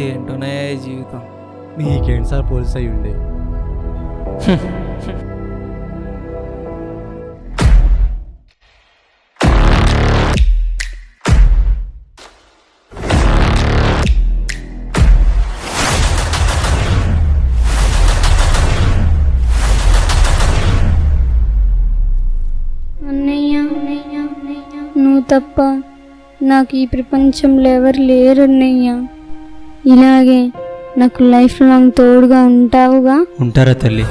ఏంటోనే జీవితం. మీకేంటి sir police అయ్యి ఉండే? అన్నయ్య నువ్వు తప్ప నాకు ఈ ప్రపంచంలో ఎవరు లేరు అన్నయ్య. ఇలాగే నాకు లైఫ్ లాంగ్ తోడుగా ఉంటావుగా? ఉంటారా తల్లి?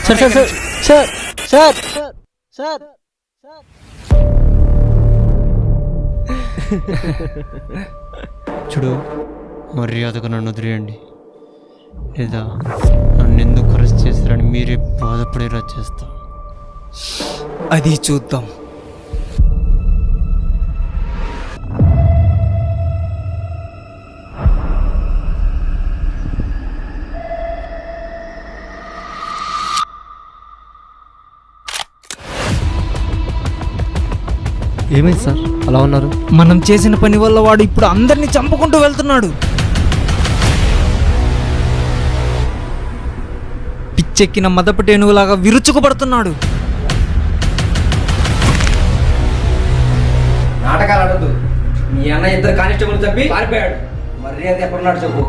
Sir sir sir sir sir sir చూడు, మర్యాదగా నన్ను వదిలేయండి, లేదా నన్ను ఎందుకు అరెస్ట్ చేస్తారని మీరే బాధపడేలా చేస్తా. అది చూద్దాం. ఏమైంది సార్ అలా ఉన్నారు? మనం చేసిన పని వల్ల వాడు ఇప్పుడు అందరినీ చంపుకుంటూ వెళ్తున్నాడు. పిచ్చెక్కిన మదపటి ఏనుగులాగా విరుచుకుపడుతున్నాడు. నాటకాలు ఆడద్దు. మీ అన్న ఇద్దరు కానిస్టేబుల్ చంపి పారిపోయాడు. మర్యాద ఎక్కడున్నాడు చెప్పు.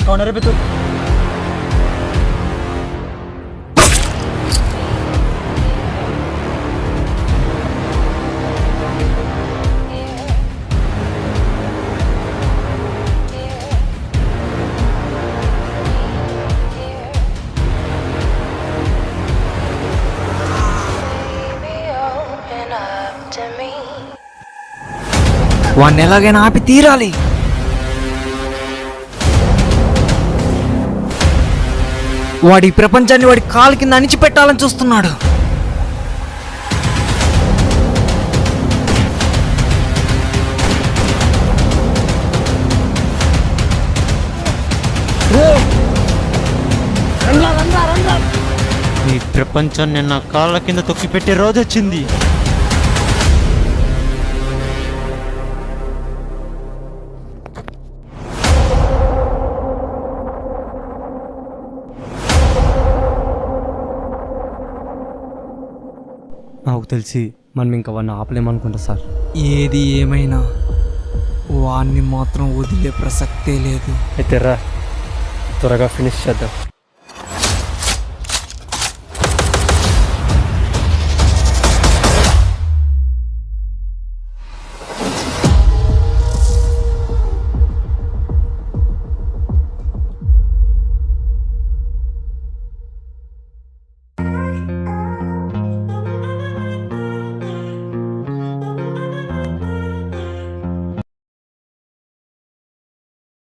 कौन है रे तू? వాడిని ఎలాగైనా ఆపి తీరాలి. వాడి ప్రపంచాన్ని వాడి కాలు కింద అణిచిపెట్టాలని చూస్తున్నాడు. ఈ ప్రపంచాన్ని నా కాళ్ళ కింద తొక్కి పెట్టే రోజు వచ్చింది. నాకు తెలిసి మనం ఇంకా వాడిని ఆపలేమనుకుంటా సార్. ఏది ఏమైనా వాణ్ణి మాత్రం వదిలే ప్రసక్తే లేదు. అయితే రా, త్వరగా ఫినిష్ చేద్దాం.